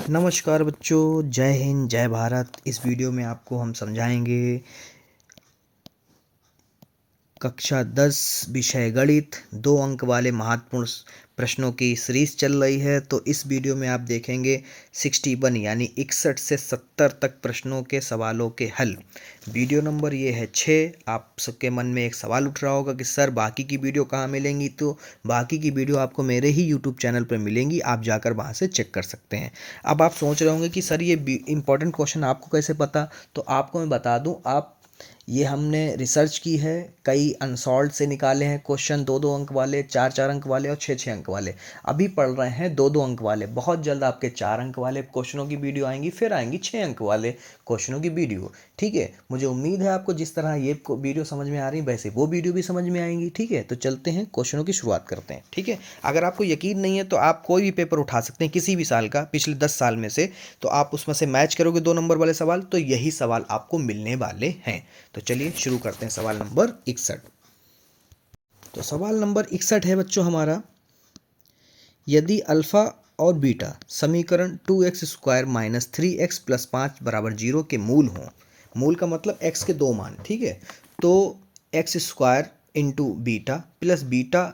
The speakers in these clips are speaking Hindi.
नमस्कार बच्चों, जय हिंद जय भारत। इस वीडियो में आपको हम समझाएंगे कक्षा 10 विषय गणित 2 अंक वाले महत्वपूर्ण प्रश्नों की सीरीज चल रही है। तो इस वीडियो में आप देखेंगे 61 यानी 61 से 70 तक प्रश्नों के सवालों के हल। वीडियो नंबर ये है 6। आप सबके मन में एक सवाल उठ रहा होगा कि सर बाकी की वीडियो कहाँ मिलेंगी। तो बाकी की वीडियो आपको मेरे ही यूट्यूब चैनल पर मिलेंगी, आप जाकर वहाँ से चेक कर सकते हैं। अब आप सोच रहे होंगे कि सर ये इंपॉर्टेंट क्वेश्चन आपको कैसे पता। तो आपको मैं बता दूँ, आप ये हमने रिसर्च की है, कई अनसॉल्व से निकाले हैं क्वेश्चन, 2-2 अंक वाले, 4-4 अंक वाले और 6-6 अंक वाले। अभी पढ़ रहे हैं 2-2 अंक वाले। बहुत जल्द आपके 4 अंक वाले क्वेश्चनों की वीडियो आएंगी, फिर आएंगी 6 अंक वाले क्वेश्चनों की वीडियो। ठीक है, मुझे उम्मीद है आपको जिस तरह ये वीडियो समझ में आ रही वैसे वो वीडियो भी समझ में आएंगी। ठीक है, तो चलते हैं क्वेश्चनों की शुरुआत करते हैं। ठीक है, अगर आपको यकीन नहीं है तो आप कोई भी पेपर उठा सकते हैं किसी भी साल का, पिछले 10 साल में से। तो आप उसमें से मैच करोगे 2 नंबर वाले सवाल, तो यही सवाल आपको मिलने वाले हैं। तो चलिए शुरू करते हैं सवाल नंबर 61। तो सवाल नंबर 61 है बच्चों हमारा, यदि अल्फा और बीटा समीकरण 2x² - 3x + 5 = 0 के मूल हों। मूल का मतलब x के 2 मान। ठीक है, तो x² into beta plus beta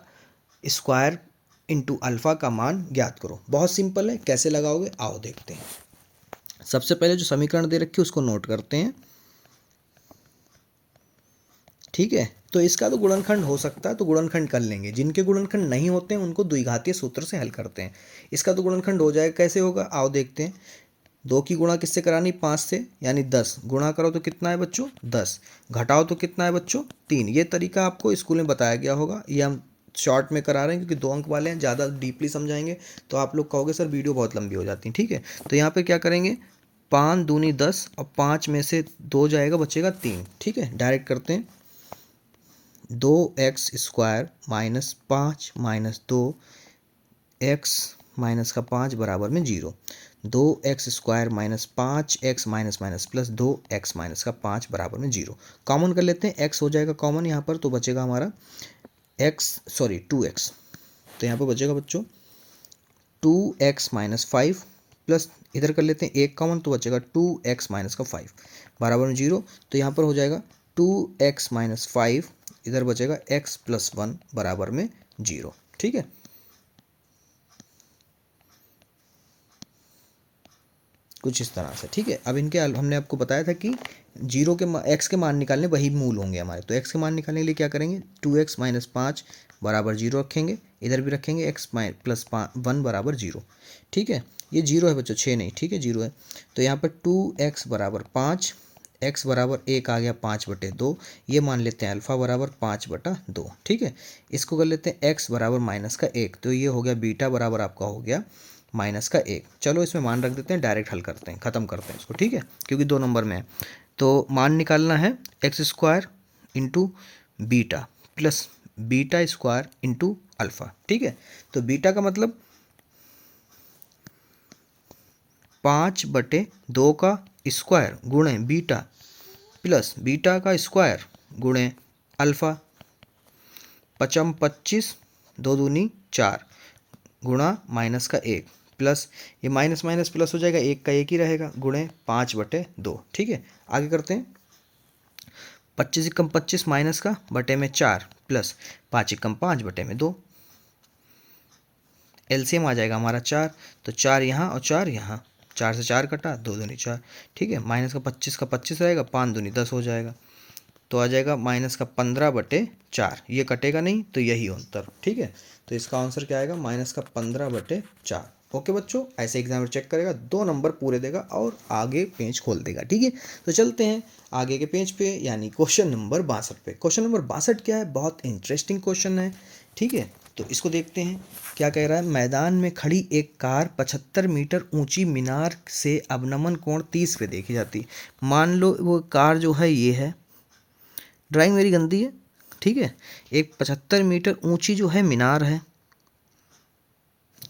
square into alpha का मान ज्ञात करो। बहुत सिंपल है, कैसे लगाओगे आओ देखते हैं। सबसे पहले जो समीकरण दे रखी है उसको नोट करते हैं। ठीक है, तो इसका तो गुणनखंड हो सकता है तो गुणनखंड कर लेंगे, जिनके गुणनखंड नहीं होते हैं उनको द्विघातीय सूत्र से हल करते हैं। इसका तो गुणनखंड हो जाएगा, कैसे होगा आओ देखते हैं। 2 की गुणा किससे करानी, 5 से, यानी 10 गुणा करो तो कितना है बच्चों 10, घटाओ तो कितना है बच्चों 3। ये तरीका आपको स्कूल में बताया गया होगा, ये हम शॉर्ट में करा रहे हैं क्योंकि 2 अंक वाले हैं। ज़्यादा डीपली समझाएंगे तो आप लोग कहोगे सर वीडियो बहुत लंबी हो जाती है। ठीक है, तो यहाँ पे क्या करेंगे, 5 दूनी 10 और 5 में से 2 जाएगा, बचेगा 3। ठीक है, डायरेक्ट करते हैं। 2x² - 5 - 2x - 5 बराबर में 0। 2x² - 5x प्लस 2x - 5 बराबर में 0। कॉमन कर लेते हैं, x हो जाएगा कॉमन यहाँ पर, तो बचेगा हमारा 2x। तो यहाँ पर बचेगा बच्चों 2x - 5 प्लस इधर कर लेते हैं 1 कॉमन, तो बचेगा 2x - 5 बराबर में 0। तो यहाँ पर हो जाएगा 2x - 5, इधर बचेगा x + 1 बराबर में 0। ठीक है, कुछ इस तरह से। ठीक है, अब इनके हमने आपको बताया था कि x के मान निकालने वही मूल होंगे हमारे। तो x के मान निकालने के लिए क्या करेंगे, 2x - 5 बराबर 0 रखेंगे, इधर भी रखेंगे x + 1 बराबर 0। ठीक है, ये 0 है बच्चों, 6 नहीं। ठीक है, 0 है। तो यहाँ पर 2x बराबर 5, x बराबर 1 आ गया 5/2। ये मान लेते हैं अल्फा बराबर 5/2। ठीक है, इसको कर लेते हैं x बराबर -1, तो ये हो गया बीटा बराबर आपका हो गया -1। चलो इसमें मान रख देते हैं, डायरेक्ट हल करते हैं, ख़त्म करते हैं इसको। ठीक है, क्योंकि 2 नंबर में है। तो मान निकालना है x² into beta plus beta into alpha. ठीक है, तो बीटा का मतलब 5/2 का स्क्वायर गुणे बीटा प्लस बीटा का स्क्वायर गुणे अल्फ़ा, 5 25, 2 दूनी 4 गुणा -1 प्लस ये माइनस माइनस प्लस हो जाएगा, 1 का 1 ही रहेगा, गुणे 5/2। ठीक है, आगे करते हैं। 25 एकम 25 माइनस का बटे में 4 प्लस 5 एकम 5/2। एलसीएम आ जाएगा हमारा 4, तो 4 यहाँ और 4 यहाँ, 4 से 4 कटा, 2 दूनी 4। ठीक है, माइनस का 25 का 25 रहेगा, 5 दूनी 10 हो जाएगा, तो आ जाएगा माइनस का 15/4। ये कटेगा नहीं तो यही उत्तर। ठीक है, तो इसका आंसर क्या आएगा, माइनस का 15/4। ओके बच्चों, ऐसे एग्जाम में चेक करेगा 2 नंबर पूरे देगा और आगे पेज खोल देगा। ठीक है, तो चलते हैं आगे के पेज पे, यानी क्वेश्चन नंबर 62 पे। क्वेश्चन नंबर 62 क्या है, बहुत इंटरेस्टिंग क्वेश्चन है। ठीक है, तो इसको देखते हैं क्या कह रहा है। मैदान में खड़ी एक कार 75 मीटर ऊंची मीनार से अवनमन कोण 30 पे देखी जाती। मान लो वो कार जो है ये है, ड्राइंग मेरी गंदी है। ठीक है, एक 75 मीटर ऊंची जो है मीनार है।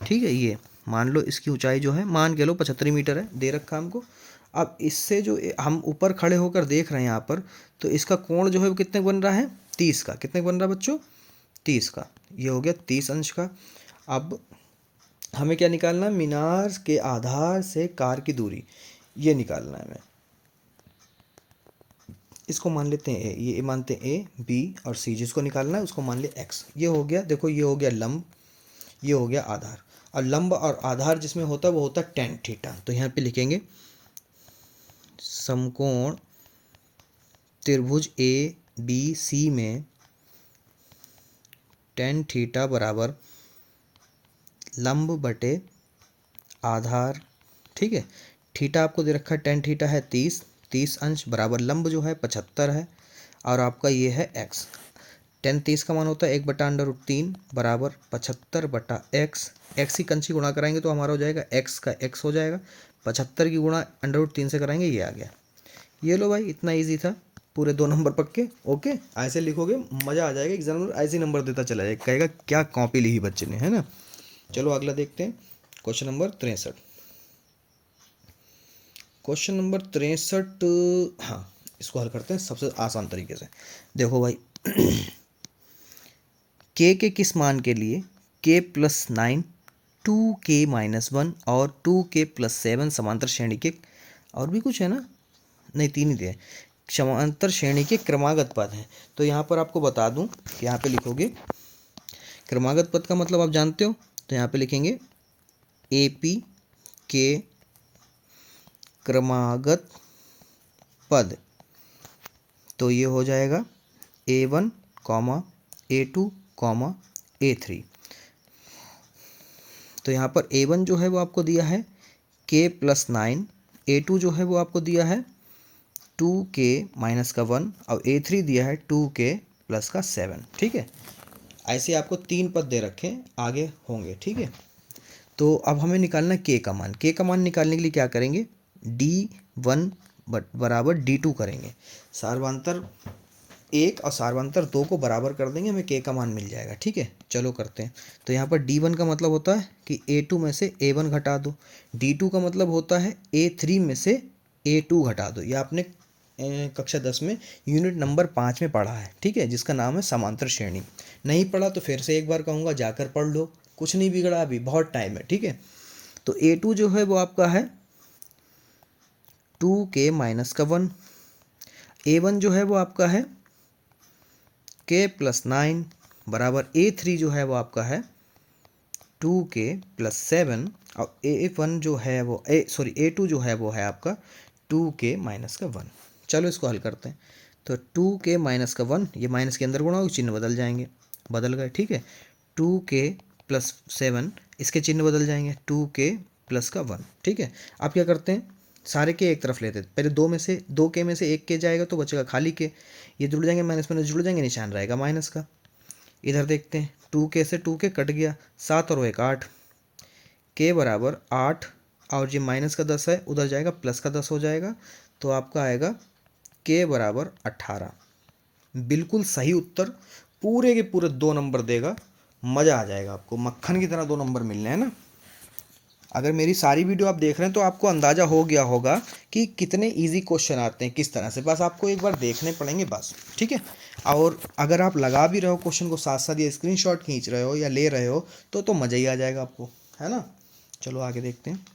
ठीक है, ये मान लो इसकी ऊंचाई जो है, मान के लो 75 मीटर है, दे रखा हमको। अब इससे जो हम ऊपर खड़े होकर देख रहे हैं यहाँ पर, तो इसका कोण जो है वो कितने बन रहा है, 30 का। कितने बन रहा है बच्चों, 30 का। ये हो गया 30 अंश का। अब हमें क्या निकालना है, मीनार के आधार से कार की दूरी, ये निकालना है हमें। इसको मान लेते हैं ए, ये मानते हैं ए बी और सी, जिसको निकालना है उसको मान लिया एक्स। ये हो गया, देखो ये हो गया लंब, ये हो गया आधार। और लंब और आधार जिसमें होता है वो होता है टेन थीटा। तो यहाँ पे लिखेंगे समकोण त्रिभुज ए बी सी में टेन थीटा बराबर लंब बटे आधार। ठीक है, थीटा आपको दे रखा है, टेन थीटा है 30, 30 अंश बराबर लंब जो है 75 है, और आपका ये है एक्स। टेन 30 का मान होता है 1/√3 बराबर 75 बटा एक्स। एक्स की कंची गुणा कराएंगे तो हमारा हो जाएगा एक्स का एक्स हो जाएगा, 75 की गुणा √3 से कराएंगे, ये आ गया। ये लो भाई, इतना इजी था, पूरे 2 नंबर पक्के। ओके, ऐसे लिखोगे मज़ा आ जाएगा, एग्जाम में ऐसे नंबर देता चला जाएगा, कहेगा क्या कॉपी ली ही बच्चे ने, है ना। चलो अगला देखते हैं, क्वेश्चन नंबर 63। क्वेश्चन नंबर 63, हाँ इसको हल करते हैं सबसे आसान तरीके से। देखो भाई के किस मान के लिए k+9, 2k-1 और 2k+7 समांतर श्रेणी के, और भी कुछ है ना, नहीं 3 ही दिए, समांतर श्रेणी के क्रमागत पद हैं। तो यहाँ पर आपको बता दूं कि यहाँ पे लिखोगे क्रमागत पद का मतलब आप जानते हो, तो यहाँ पे लिखेंगे AP के क्रमागत पद। तो ये हो जाएगा A1, A2, A3। तो यहाँ पर A1 जो है वो आपको दिया है k+9, A2 जो है वो आपको दिया है 2k-1 और A3 दिया है 2k+7। ठीक है, ऐसे आपको 3 पद दे रखे हैं, आगे होंगे। ठीक है, तो अब हमें निकालना k का मान। k का मान निकालने के लिए क्या करेंगे, D1 बराबर D2 करेंगे, सार्वधातुक 1 और सार्वधातुक 2 को बराबर कर देंगे, हमें k का मान मिल जाएगा। ठीक है, चलो करते हैं। तो यहाँ पर D1 का मतलब होता है कि A2 में से A1 घटा दो, D2 का मतलब होता है A3 में से A2 घटा दो। यह आपने कक्षा 10 में यूनिट नंबर 5 में पढ़ा है। ठीक है, जिसका नाम है समांतर श्रेणी। नहीं पढ़ा तो फिर से एक बार कहूँगा, जाकर पढ़ लो, कुछ नहीं बिगड़ा, अभी बहुत टाइम है। ठीक है, तो A2 जो है वो आपका है 2k-1, A1 जो है वो आपका है k+9 बराबर A3 जो है वो आपका है 2k+7 और A1 जो है वो A2 जो है वो है आपका 2k-1। चलो इसको हल करते हैं। तो 2k-1, ये माइनस के अंदर गुणा हो, चिन्ह बदल जाएंगे, बदल गए। ठीक है, 2k+7 इसके चिन्ह बदल जाएंगे, 2k+1। ठीक है, अब क्या करते हैं, सारे के एक तरफ लेते हैं। पहले 2 के में से एक के जाएगा तो बचेगा खाली के, ये जुड़ जाएंगे, माइनस माइनस जुड़ जाएंगे, निशान रहेगा माइनस का। इधर देखते हैं, 2k से 2k कट गया, 7 और 1 8, के बराबर 8, और जो माइनस का 10 है उधर जाएगा, प्लस का 10 हो जाएगा, तो आपका आएगा के बराबर 18। बिल्कुल सही उत्तर, पूरे के पूरे 2 नंबर देगा, मज़ा आ जाएगा आपको, मक्खन की तरह 2 नंबर मिलने हैं ना। अगर मेरी सारी वीडियो आप देख रहे हैं तो आपको अंदाज़ा हो गया होगा कि कितने इजी क्वेश्चन आते हैं किस तरह से, बस आपको एक बार देखने पड़ेंगे बस। ठीक है, और अगर आप लगा भी रहे हो क्वेश्चन को साथ साथ, या स्क्रीनशॉट खींच रहे हो या ले रहे हो तो मज़ा ही आ जाएगा आपको, है ना। चलो आगे देखते हैं,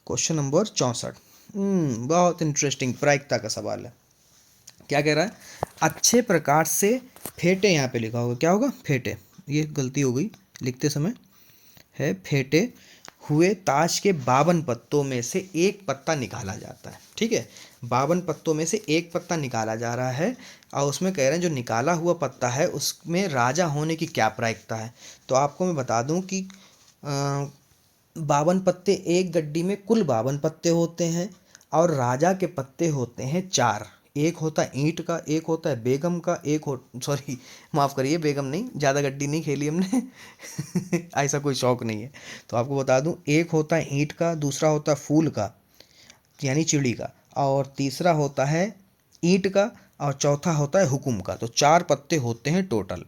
क्वेश्चन नंबर 64। बहुत इंटरेस्टिंग प्रायिकता का सवाल है। क्या कह रहा है, अच्छे प्रकार से फेंटे, यहाँ पे लिखा होगा क्या होगा, फेंटे, ये गलती हो गई लिखते समय, है फेंटे हुए ताश के 52 पत्तों में से एक पत्ता निकाला जाता है। ठीक है, 52 पत्तों में से एक पत्ता निकाला जा रहा है, और उसमें कह रहे हैं जो निकाला हुआ पत्ता है उसमें राजा होने की क्या प्रायिकता है। तो आपको मैं बता दूं कि 52 पत्ते, एक गड्डी में कुल 52 पत्ते होते हैं, और राजा के पत्ते होते हैं 4। एक होता है ईंट का, एक होता है बेगम का, एक हो सॉरी माफ़ करिए, बेगम नहीं, ज़्यादा गड्डी नहीं खेली हमने ऐसा कोई शौक नहीं है। तो आपको बता दूं, एक होता है ईंट का, दूसरा होता है फूल का यानी चिड़ी का, और तीसरा होता है ईंट का, और चौथा होता है हुकुम का। तो 4 पत्ते होते हैं टोटल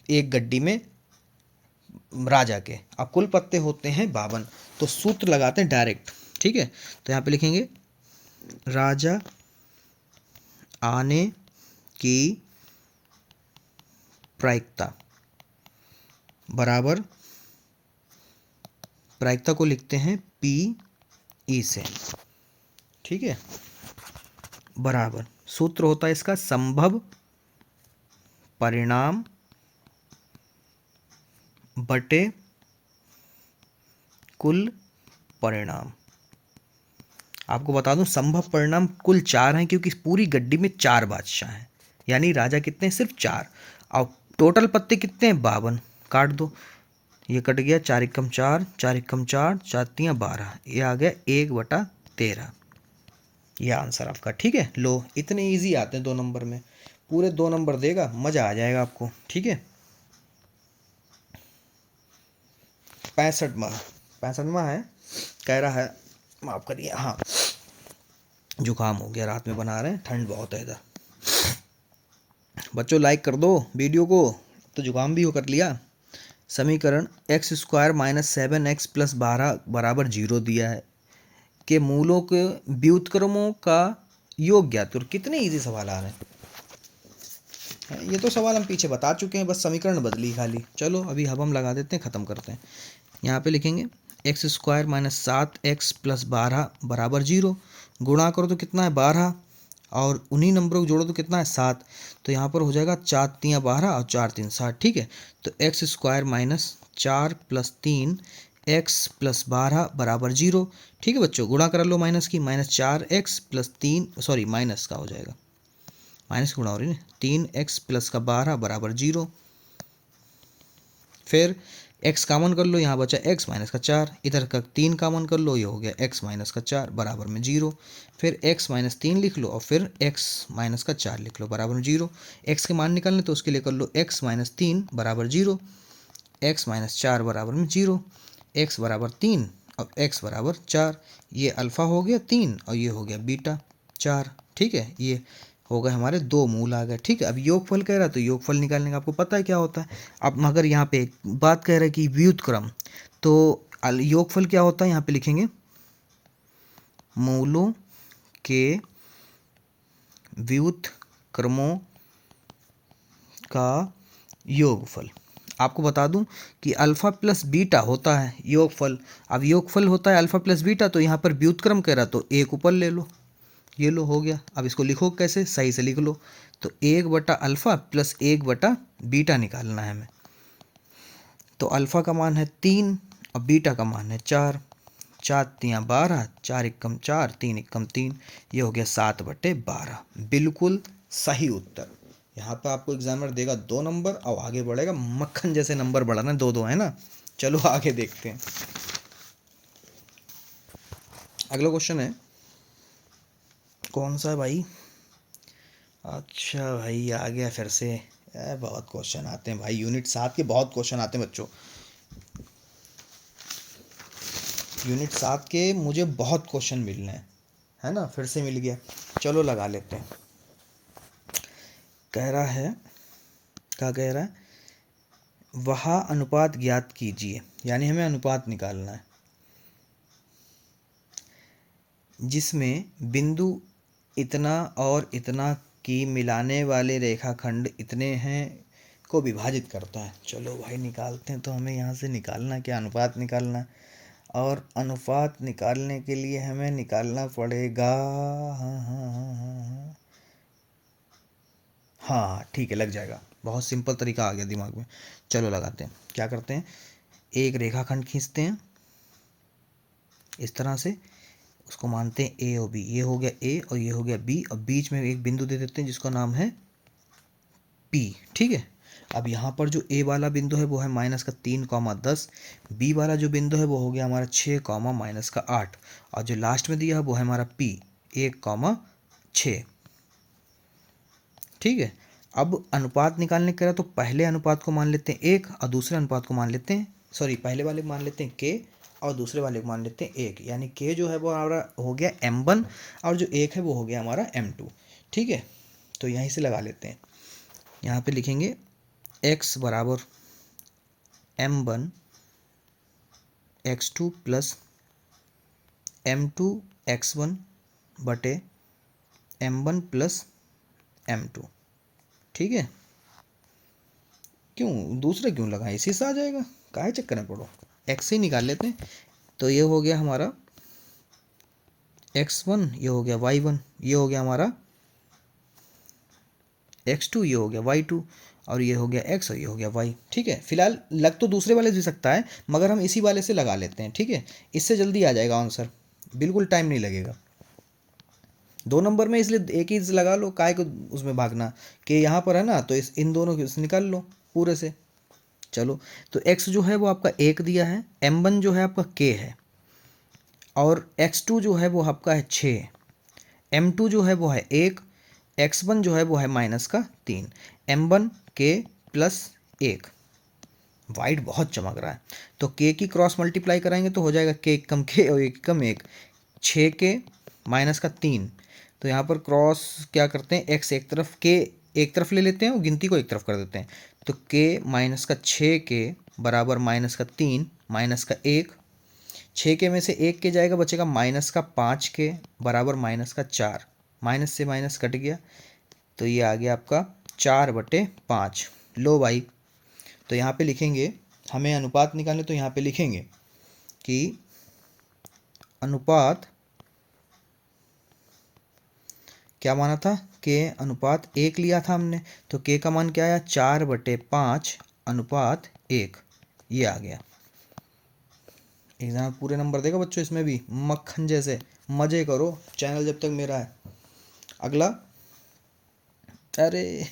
एक गड्डी में राजा के, अब कुल पत्ते होते हैं 52। तो सूत्र लगाते हैं डायरेक्ट। ठीक है, तो यहाँ पे लिखेंगे राजा आने की प्रायिकता बराबर प्रायिकता को लिखते हैं पी ई से, ठीक है, बराबर सूत्र होता है इसका संभव परिणाम बटे कुल परिणाम। आपको बता दूं संभव परिणाम कुल 4 हैं, क्योंकि पूरी गड्डी में 4 बादशाह हैं, यानी राजा कितने, सिर्फ 4। और टोटल पत्ते कितने हैं, 52। काट दो, ये कट गया, 4 एकम 4, 4 एकम 4, 4 तियां 12, ये आ गया 1/13। ये आंसर आपका, ठीक है। लो, इतने इजी आते हैं 2 नंबर में, पूरे 2 नंबर देगा, मजा आ जाएगा आपको, ठीक है। 65वां है, कह रहा है, माफ करिए, हाँ जुकाम हो गया, रात में बना रहे हैं, ठंड बहुत है इधर। बच्चों लाइक कर दो वीडियो को, तो जुकाम भी हो कर लिया। समीकरण x² - 7x + 12 बराबर 0 दिया है के मूलों के व्युत्क्रमों का योग ज्ञात करो। कितने इजी सवाल आ रहे हैं, ये तो सवाल हम पीछे बता चुके हैं, बस समीकरण बदली खाली। चलो अभी हम लगा देते हैं, ख़त्म करते हैं। यहाँ पे लिखेंगे x² - 7x + 12 बराबर 0। गुणा करो तो कितना है, 12, और उन्हीं नंबरों को जोड़ो तो कितना है, 7। तो यहाँ पर हो जाएगा 4 तियां 12 और 4 3 7, ठीक है। तो x² - 4 + 3 x + 12 बराबर 0, ठीक है बच्चों। गुणा कर लो माइनस की, -4x + 3, सॉरी माइनस का हो जाएगा, माइनस गुणा हो रही है, 3x + का 12 बराबर 0। फिर x कामन कर लो, यहाँ बचा x - का 4, इधर का 3 कामन कर लो, ये हो गया x - का 4 बराबर में 0। फिर x - 3 लिख लो और फिर x - का 4 लिख लो बराबर में 0। x के मान निकालने तो उसके लिए कर लो x - 3 बराबर 0, x - 4 बराबर में 0, x बराबर 3 और x बराबर 4। ये अल्फ़ा हो गया 3 और ये हो गया बीटा 4, ठीक है। ये हो गए हमारे 2 मूल आ गए, ठीक है। अब योगफल कह रहा है तो योगफल निकालने का आपको पता है क्या होता है। अब मगर यहाँ पे एक बात कह रहा है कि व्युत्क्रम, तो योगफल क्या होता है, यहाँ पे लिखेंगे मूलों के व्युत्क्रमों का योगफल। आपको बता दूं कि अल्फ़ा प्लस बीटा होता है योगफल। अब योगफल होता है अल्फ़ा प्लस बीटा, तो यहाँ पर व्युत्क्रम कह रहा तो एक ऊपर ले लो, ये लो हो गया। अब इसको लिखो कैसे, सही से लिख लो, तो 1/अल्फ़ा + 1/बीटा निकालना है हमें। तो अल्फ़ा का मान है 3 और बीटा का मान है 4, 4 तियां 12, 4 एकम 4, 3 एकम 3, ये हो गया 7/12। बिल्कुल सही उत्तर। यहाँ पर आपको एग्जामिनर देगा 2 नंबर और आगे बढ़ेगा, मक्खन जैसे नंबर बढ़ाना, 2-2 है ना। चलो आगे देखते हैं। अगला क्वेश्चन है, कौन सा है भाई, अच्छा भाई आ गया फिर से। बहुत क्वेश्चन आते हैं भाई, यूनिट 7 के बहुत क्वेश्चन आते हैं बच्चों। यूनिट 7 के मुझे बहुत क्वेश्चन मिल रहे हैं, है ना, फिर से मिल गया। चलो लगा लेते हैं। कह रहा है, क्या कह रहा है, वह अनुपात ज्ञात कीजिए, यानी हमें अनुपात निकालना है जिसमें बिंदु इतना और इतना की मिलाने वाले रेखाखंड इतने हैं को विभाजित करता है। चलो भाई निकालते हैं। तो हमें यहाँ से निकालना क्या, अनुपात निकालना है, और अनुपात निकालने के लिए हमें निकालना पड़ेगा, हाँ हाँ हाँ हाँ हाँ हाँ ठीक है, लग जाएगा। बहुत सिंपल तरीका आ गया दिमाग में। चलो लगाते हैं। क्या करते हैं, एक रेखाखंड खींचते हैं इस तरह से, उसको मानते हैं ए और बी। ये हो गया ए और ये हो गया बी, और बीच में एक बिंदु दे देते हैं जिसका नाम है पी, ठीक है। अब यहाँ पर जो ए वाला बिंदु है वो है -3, 10। बी वाला जो बिंदु है वो हो गया हमारा 6, -8, और जो लास्ट में दिया है वो है हमारा पी 1, 6, ठीक है। अब अनुपात निकालने के तो पहले अनुपात को मान लेते हैं 1 और दूसरे अनुपात को मान लेते हैं, सॉरी पहले वाले को मान लेते हैं के और दूसरे वाले को मान लेते हैं 1, यानी के जो है वो हमारा हो गया m1 और जो 1 है वो हो गया हमारा m2, ठीक है। तो यहीं से लगा लेते हैं। यहाँ पे लिखेंगे x बराबर m1 x2 plus m2 x1 बटे m1 प्लस m2, ठीक है। क्यों दूसरा क्यों लगा, इसी से आ जाएगा, काहे चक्कर में पड़ो, x से ही निकाल लेते हैं। तो ये हो गया हमारा x1, ये हो गया y1, ये हो गया हमारा x2, ये हो गया y2, और ये हो गया x और ये हो गया y। ठीक है, फिलहाल लग तो दूसरे वाले से सकता है मगर हम इसी वाले से लगा लेते हैं। ठीक है, इससे जल्दी आ जाएगा आंसर, बिल्कुल टाइम नहीं लगेगा। 2 नंबर में इसलिए एक ही लगा लो, काय को उसमें भागना कि यहाँ पर है ना, तो इस इन दोनों को निकाल लो पूरे से। चलो, तो x जो है वो आपका 1 दिया है, m1 जो है आपका k है, और x2 जो है वो आपका है 6, m2 जो है वो है 1, x1 जो है वो है -3, m1 k + 1। वाइट बहुत चमक रहा है, तो k की क्रॉस मल्टीप्लाई कराएंगे तो हो जाएगा k कम k और 1 कम 1, 6k -3। तो यहाँ पर क्रॉस क्या करते हैं, x एक तरफ, k एक तरफ ले लेते हैं और गिनती को एक तरफ कर देते हैं। तो k - 6k बराबर -3 -1, 6k में से 1 के जाएगा, बचेगा -5k बराबर -4, माइनस से माइनस कट गया, तो ये आ गया आपका 4/5। लो भाई, तो यहाँ पे लिखेंगे, हमें अनुपात निकालने, तो यहाँ पे लिखेंगे कि अनुपात क्या माना था, k अनुपात 1 लिया था हमने, तो k का मान क्या आया, 4/5 / 1, ये आ गया। एग्जाम पूरे नंबर देगा बच्चों, इसमें भी मक्खन जैसे मज़े करो, चैनल जब तक मेरा है। अगला, अरे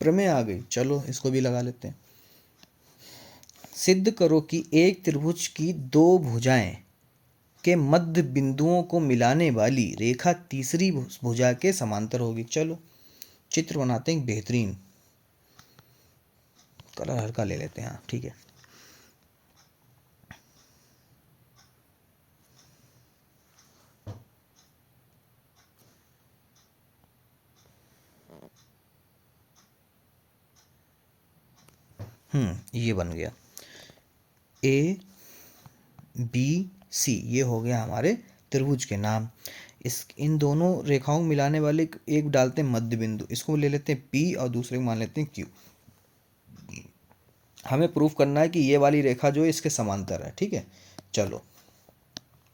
प्रमेय आ गई, चलो इसको भी लगा लेते हैं। सिद्ध करो कि एक त्रिभुज की 2 भुजाएं के मध्य बिंदुओं को मिलाने वाली रेखा तीसरी भुजा के समांतर होगी। चलो चित्र बनाते हैं बेहतरीन, कलर हल्का ले लेते हैं। हाँ ठीक है, ये बन गया ABC, ये हो गया हमारे त्रिभुज के नाम। इन दोनों रेखाओं को मिलाने वाले एक डालते हैं मध्य बिंदु, इसको ले लेते हैं P और दूसरे को मान लेते हैं Q। हमें प्रूफ करना है कि ये वाली रेखा जो है इसके समांतर है। ठीक है, चलो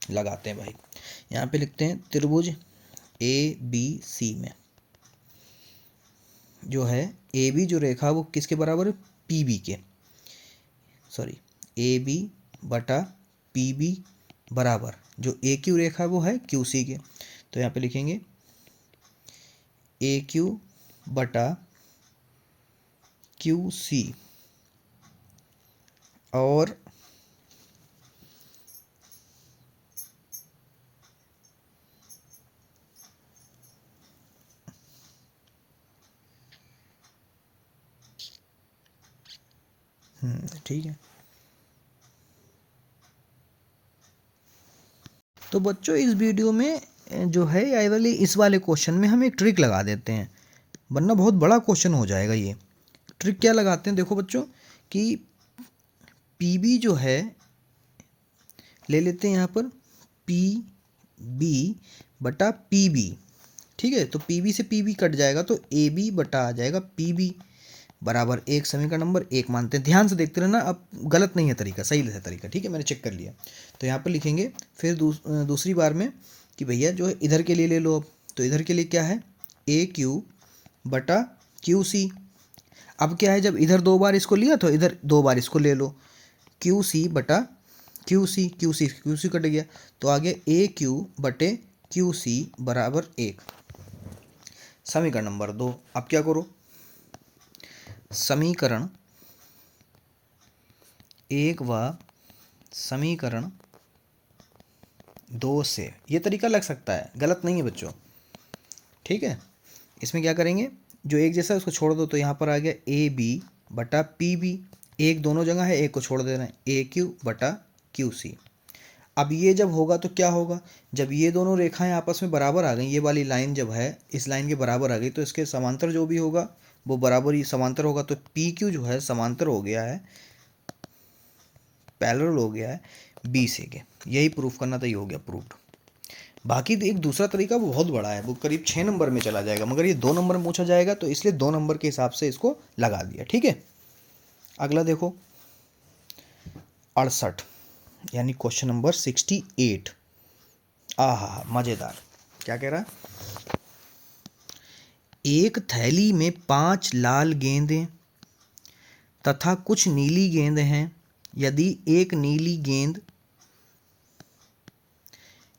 लगाते हैं भाई। यहाँ पे लिखते हैं त्रिभुज ABC में जो है AB जो रेखा वो किसके बराबर है, PB के, सॉरी AB बटा PB बराबर जो AQ रेखा वो है QC के। तो यहाँ पे लिखेंगे AQ बटा QC, और ठीक है। तो बच्चों इस वीडियो में जो है आई वाली इस वाले क्वेश्चन में हम एक ट्रिक लगा देते हैं, वरना बहुत बड़ा क्वेश्चन हो जाएगा। ये ट्रिक क्या लगाते हैं, देखो बच्चों कि PB जो है ले लेते हैं यहाँ पर PB बटा PB। ठीक है, तो PB से PB कट जाएगा तो AB बटा आ जाएगा PB बराबर 1। समीकरण नंबर 1 मानते हैं। ध्यान से देखते रहना, अब गलत नहीं है तरीका, सही है तरीका। ठीक है, मैंने चेक कर लिया। तो यहाँ पर लिखेंगे फिर दूसरी बार में कि भैया जो है इधर के लिए ले लो। अब तो इधर के लिए क्या है, AQ बटा QC। अब क्या है, जब इधर 2 बार इसको लिया तो इधर 2 बार इसको ले लो, QC बटा QC कट गया, तो आगे AQ बटे QC बराबर 1। समीकरण नंबर 2, अब क्या करो, समीकरण 1 व समीकरण 2 से, ये तरीका लग सकता है, गलत नहीं है बच्चों। ठीक है, इसमें क्या करेंगे, जो एक जैसा है उसको छोड़ दो, तो यहाँ पर आ गया AB बटा PB। एक दोनों जगह है, एक को छोड़ देना है, AQ बटा QC। अब ये जब होगा तो क्या होगा, जब ये दोनों रेखाएं आपस में बराबर आ गई, ये वाली लाइन जब है इस लाइन के बराबर आ गई, तो इसके समांतर जो भी होगा वो बराबर ही समांतर होगा। तो PQ जो है समांतर हो गया है, पैरेलल हो गया है BC के। यही प्रूफ करना था, ये हो गया प्रूफ्ड। बाकी एक दूसरा तरीका वो बहुत बड़ा है, वो करीब 6 नंबर में चला जाएगा, मगर ये 2 नंबर में पूछा जाएगा तो इसलिए 2 नंबर के हिसाब से इसको लगा दिया। ठीक है, अगला देखो 68। यानी क्वेश्चन नंबर 68। आहा मज़ेदार। क्या कह रहा है? एक थैली में 5 लाल गेंदें तथा कुछ नीली गेंद हैं। यदि एक नीली गेंद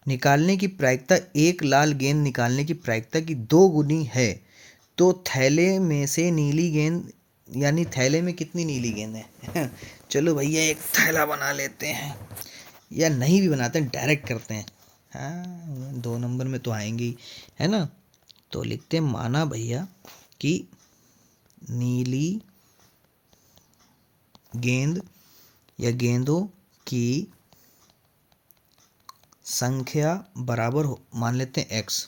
निकालने की प्रायिकता एक लाल गेंद निकालने की प्रायिकता की 2 गुनी है, तो थैले में से नीली गेंद यानी थैले में कितनी नीली गेंद है? चलो भैया एक थैला बना लेते हैं, या नहीं भी बनाते हैं, डायरेक्ट करते हैं। हाँ 2 नंबर में तो आएंगे ही, है ना। तो लिखते हैं माना भैया कि नीली गेंद या गेंदों की संख्या बराबर हो, मान लेते हैं x।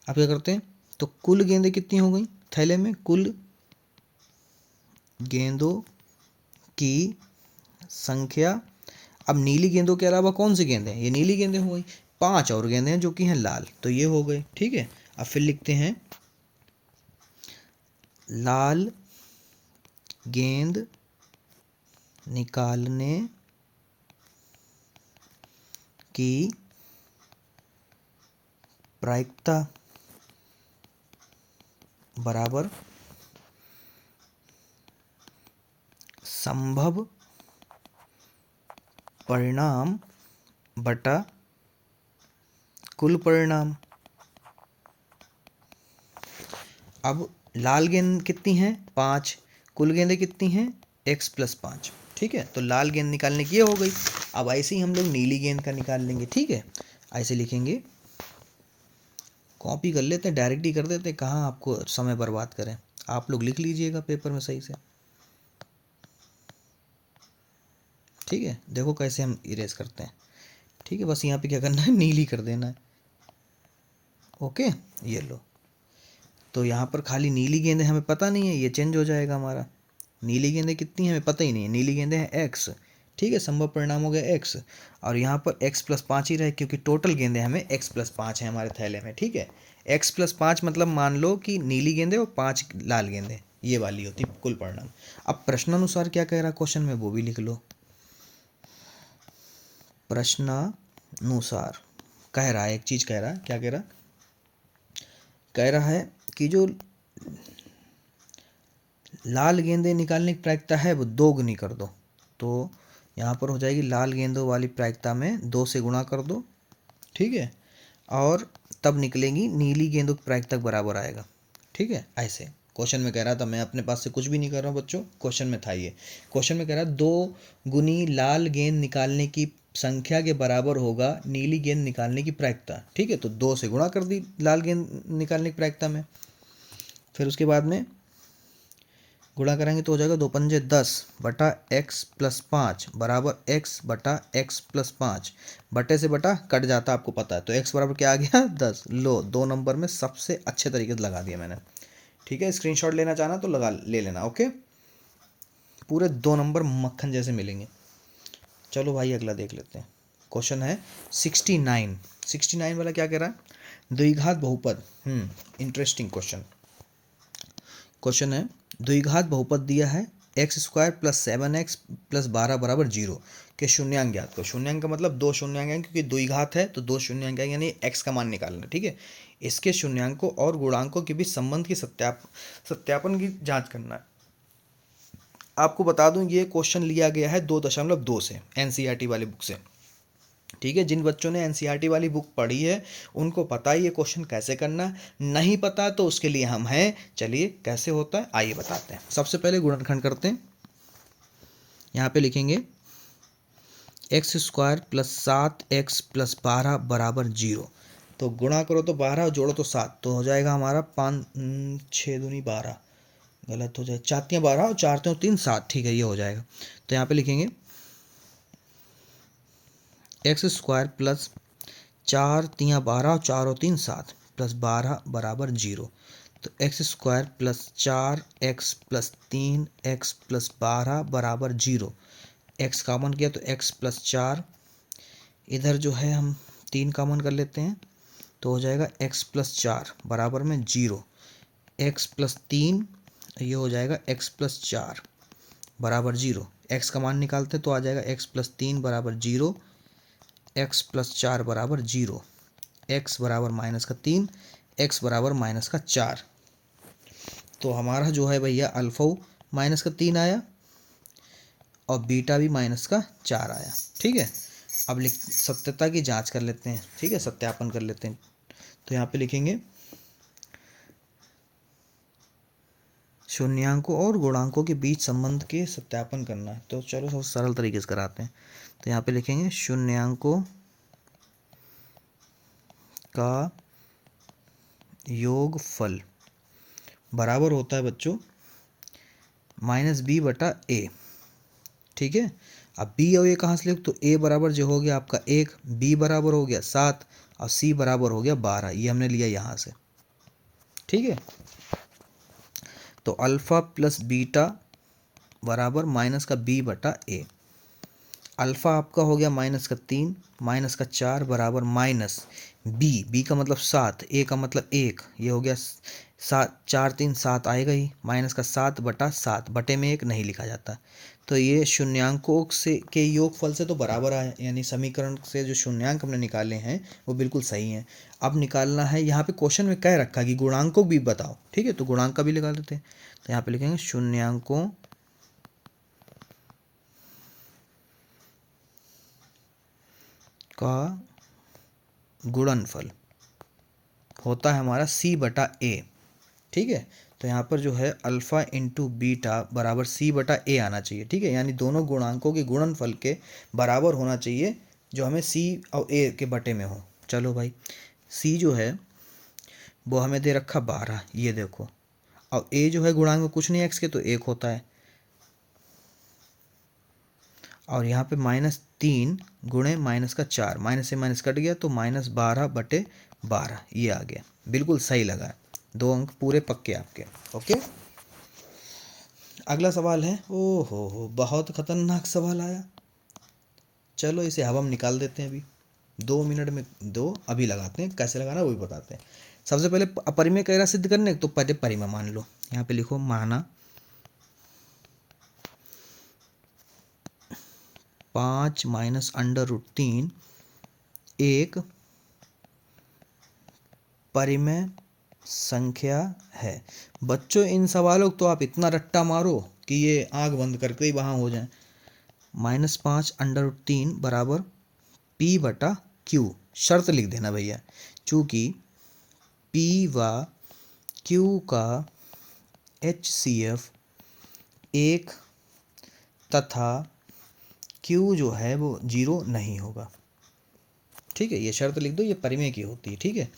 अब क्या करते हैं, तो कुल गेंदें कितनी हो गई थैले में? कुल गेंदों की संख्या। अब नीली गेंदों के अलावा कौन सी गेंदें हैं? ये नीली गेंदें हो गई। 5 और गेंदें हैं जो कि हैं लाल, तो ये हो गए। ठीक है, अब फिर लिखते हैं लाल गेंद निकालने की प्रायिकता बराबर संभव परिणाम बटा कुल परिणाम। अब लाल गेंद कितनी हैं? 5। कुल गेंदें कितनी हैं? x + 5। ठीक है, तो लाल गेंद निकालने की ये हो गई। अब ऐसे ही हम लोग नीली गेंद का निकाल लेंगे। ठीक है, ऐसे लिखेंगे, कॉपी कर लेते हैं, डायरेक्ट ही कर देते हैं, कहाँ आपको समय बर्बाद करें। आप लोग लिख लीजिएगा पेपर में सही से। ठीक है, देखो कैसे हम इरेज करते हैं। ठीक है, बस यहाँ पे क्या करना है, नीली कर देना है। ओके, ये लो। तो यहाँ पर खाली नीली गेंदें हमें पता नहीं है, ये चेंज हो जाएगा हमारा। नीली गेंदें कितनी हैं हमें पता ही नहीं है, नीली गेंदें हैं x। ठीक है, संभव परिणाम हो गया x, और यहाँ पर x + 5 ही रहे, क्योंकि टोटल गेंदें हमें x + 5 हैं हमारे थैले में। ठीक है, x + 5 मतलब मान लो कि नीली गेंदें और 5 लाल गेंदें, ये वाली होती कुल परिणाम। अब प्रश्नानुसार क्या कह रहा क्वेश्चन में, वो भी लिख लो। प्रश्नानुसार कह रहा है, एक चीज़ कह रहा है। क्या कह रहा? कह रहा है कि जो लाल गेंदें निकालने की प्रायिकता है वो 2 गुनी कर दो। तो यहाँ पर हो जाएगी लाल गेंदों वाली प्रायिकता में 2 से गुणा कर दो। ठीक है, और तब निकलेंगी नीली गेंदों की प्रायिकता बराबर आएगा। ठीक है, ऐसे क्वेश्चन में कह रहा था, मैं अपने पास से कुछ भी नहीं कर रहा हूँ बच्चों, क्वेश्चन में था ये। क्वेश्चन में कह रहा 2 गुनी लाल गेंद निकालने की संख्या के बराबर होगा नीली गेंद निकालने की प्रायिकता। ठीक है, तो 2 से गुणा कर दी लाल गेंद निकालने की प्रायिकता में। फिर उसके बाद में गुणा करेंगे तो हो जाएगा 2 पंजे 10 बटा x + 5 बराबर x बटा x + 5। बटे से बटा कट जाता, आपको पता है, तो x बराबर क्या आ गया 10। लो 2 नंबर में सबसे अच्छे तरीके से लगा दिया मैंने। ठीक है, स्क्रीनशॉट लेना चाहना तो ले लेना। ओके, पूरे 2 नंबर मक्खन जैसे मिलेंगे। चलो भाई अगला देख लेते हैं। क्वेश्चन है 69 वाला। क्या कह रहा है? द्विघात बहुपद। Interesting question. क्वेश्चन है द्विघात बहुपद दिया है x² + 7x + 12 बराबर 0 के शून्यांक ज्ञात करो। शून्यांक का मतलब 2 शून्यांक हैं, क्योंकि द्विघात है तो 2 शून्यांक है, यानी x का मान निकालना। ठीक है, इसके शून्यांकों और गुणांकों के बीच संबंध की सत्यापन की जांच करना है। आपको बता दूं ये क्वेश्चन लिया गया है 2.2 से, एनसीईआरटी वाली बुक से। ठीक है, जिन बच्चों ने एनसीईआरटी वाली बुक पढ़ी है उनको पता है ये क्वेश्चन कैसे करना। नहीं पता तो उसके लिए हम हैं। चलिए कैसे होता है आइए बताते हैं। सबसे पहले गुणनखंड करते हैं। यहाँ पे लिखेंगे x² + 7x + 12 बराबर 0। तो गुणा करो तो 12, जोड़ो तो 7, तो हो जाएगा हमारा 5 6 दूनी 12, गलत हो जाए, 4 तियाँ 12 और 4 तियों 3 7। ठीक है, ये हो जाएगा। तो यहाँ पे लिखेंगे x² + 4 तियाँ 12 और 4 और 3 7 + 12 बराबर 0। तो x² + 4x + 3x + 12 बराबर 0। x कॉमन किया तो x + 4, इधर जो है हम 3 कॉमन कर लेते हैं तो हो जाएगा x + 4 बराबर में 0। x + 3, ये हो जाएगा x + 4 बराबर 0। x का मान निकालते तो आ जाएगा x + 3 बराबर 0। x प्लस 4 बराबर 0, x बराबर -3, x बराबर -4। तो हमारा जो है भैया अल्फा -3 आया और बीटा भी -4 आया। ठीक है, अब सत्यता की जांच कर लेते हैं। ठीक है, सत्यापन कर लेते हैं। तो यहाँ पे लिखेंगे शून्यांकों और गुणांकों के बीच संबंध के सत्यापन करना है। तो चलो बहुत सरल तरीके से कराते हैं। तो यहाँ पे लिखेंगे शून्यांकों का योगफल बराबर होता है बच्चों -b/a। ठीक है, अब b और a कहाँ से लिख, तो a बराबर जो हो गया आपका 1, b बराबर हो गया 7 और c बराबर हो गया 12। ये हमने लिया यहाँ से। ठीक है, तो अल्फ़ा प्लस बीटा बराबर -b/a। अल्फ़ा आपका हो गया -3, -4 बराबर बी का मतलब 7, ए का मतलब 1, ये हो गया 7, 4 3 7 आएगा ही, -7/7, बटे में 1 नहीं लिखा जाता। तो ये शून्यांकों से के योगफल से तो बराबर आए, यानी समीकरण से जो शून्यांक हमने निकाले हैं वो बिल्कुल सही हैं। अब निकालना है, यहाँ पे क्वेश्चन में कह रखा है कि गुणांकों भी बताओ। ठीक है, तो गुणांक का भी लगा लेते हैं। तो यहाँ पे लिखेंगे शून्यांकों का गुणनफल होता है हमारा c/a। ठीक है, तो यहाँ पर जो है अल्फ़ा इंटू बीटा बराबर c/a आना चाहिए। ठीक है, यानी दोनों गुणांकों के गुणनफल के बराबर होना चाहिए, जो हमें c और a के बटे में हो। चलो भाई, c जो है वो हमें दे रखा 12, ये देखो, और a जो है गुणांक में कुछ नहीं x के, तो 1 होता है। और यहाँ पे -3 गुणे -4, माइनस से माइनस कट गया तो -12/12 ये आ गया। बिल्कुल सही लगा, 2 अंक पूरे पक्के आपके। ओके, अगला सवाल है, ओ हो बहुत खतरनाक सवाल आया। चलो इसे हवा में निकाल देते हैं अभी, 2 मिनट में दो अभी लगाते हैं, कैसे लगाना वो भी बताते हैं। सबसे पहले अपरिमेय कैरा सिद्ध करने, तो पहले परिमेय मान लो। यहाँ पे लिखो माना 5 -√3 एक परिमेय संख्या है। बच्चों इन सवालों को तो आप इतना रट्टा मारो कि ये आंख बंद करके ही वहाँ हो जाए। -5√3 बराबर p/q, शर्त लिख देना भैया, चूँकि p व q का HCF 1 तथा q जो है वो 0 नहीं होगा। ठीक है, ये शर्त लिख दो, ये परिमेय की होती है। ठीक है,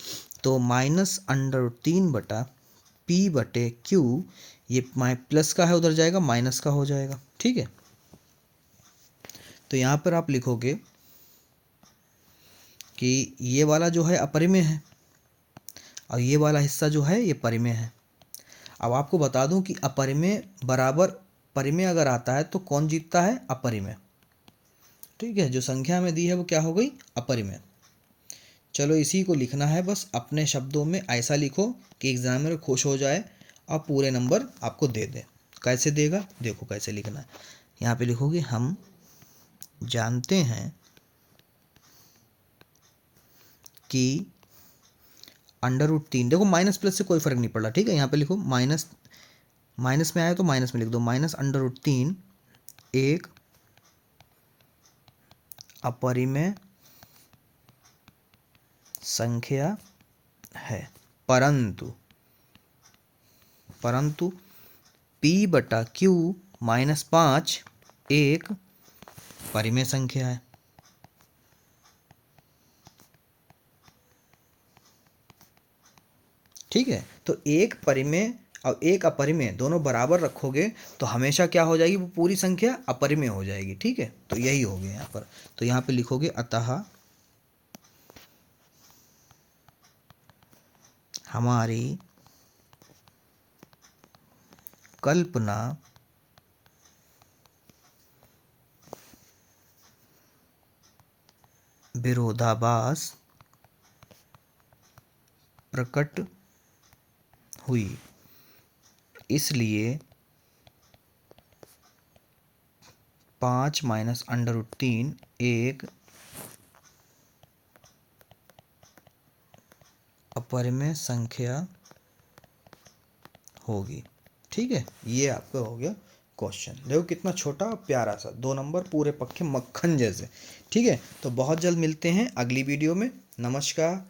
तो -√3/p/q, ये प्लस का है उधर जाएगा माइनस का हो जाएगा। ठीक है, तो यहाँ पर आप लिखोगे कि ये वाला जो है अपरिमेय है और ये वाला हिस्सा जो है ये परिमेय है। अब आपको बता दूं कि अपरिमेय बराबर परिमेय अगर आता है तो कौन जीतता है, अपरिमेय। ठीक है, जो संख्या में दी है वो क्या हो गई, अपरिमेय। चलो इसी को लिखना है, बस अपने शब्दों में ऐसा लिखो कि एग्जामिनर खुश हो जाए और पूरे नंबर आपको दे दे। कैसे देगा, देखो कैसे लिखना है। यहाँ पे लिखोगे हम जानते हैं कि √3, देखो माइनस प्लस से कोई फर्क नहीं पड़ रहा। ठीक है, यहाँ पे लिखो माइनस में आया तो माइनस में लिख दो, -√3 एक अपरिमेय संख्या है, परंतु p/q -5 एक परिमेय संख्या है। ठीक है, तो एक परिमेय और एक अपरिमेय दोनों बराबर रखोगे तो हमेशा क्या हो जाएगी, वो पूरी संख्या अपरिमेय हो जाएगी। ठीक है, तो यही हो गया यहाँ पर। तो यहाँ पे लिखोगे अतः हमारी कल्पना विरोधाभास प्रकट हुई, इसलिए 5 -√3 एक परिमेय संख्या होगी। ठीक है, ये आपका हो गया क्वेश्चन। देखो कितना छोटा प्यारा सा, 2 नंबर पूरे पक्के मक्खन जैसे। ठीक है, तो बहुत जल्द मिलते हैं अगली वीडियो में। नमस्कार,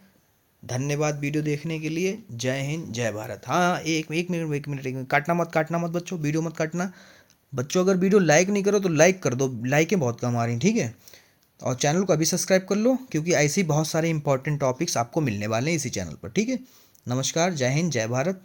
धन्यवाद वीडियो देखने के लिए। जय हिंद, जय भारत। हाँ, एक मिनट काटना मत बच्चों, वीडियो मत काटना बच्चों। अगर वीडियो लाइक नहीं करो तो लाइक कर दो, लाइकें बहुत कम आ रही हैं। ठीक है, और चैनल को अभी सब्सक्राइब कर लो, क्योंकि ऐसे ही बहुत सारे इंपॉर्टेंट टॉपिक्स आपको मिलने वाले हैं इसी चैनल पर। ठीक है, नमस्कार, जय हिंद, जय भारत।